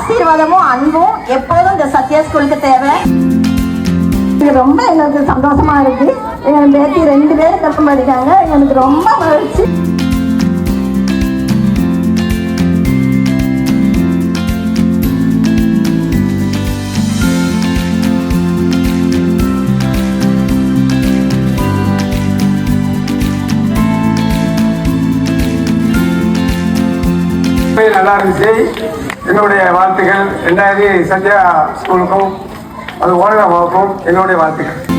ஆசீர்வாதமும் அன்பும் எப்போதும் இந்த சத்யா ஸ்கூலுக்கு தேவை. ரொம்ப எனக்கு சந்தோஷமா இருக்கு. என் பேத்தி 2 பேரும் கஷ்டம் படிக்காங்க. எனக்கு ரொம்ப மகிழ்ச்சி. நல்லா இருந்துச்சு. என்னுடைய வாழ்த்துக்கள் 2000 சத்யா ஸ்கூலுக்கும் அது ஓனரமாவுக்கும் என்னுடைய வாழ்த்துக்கள்.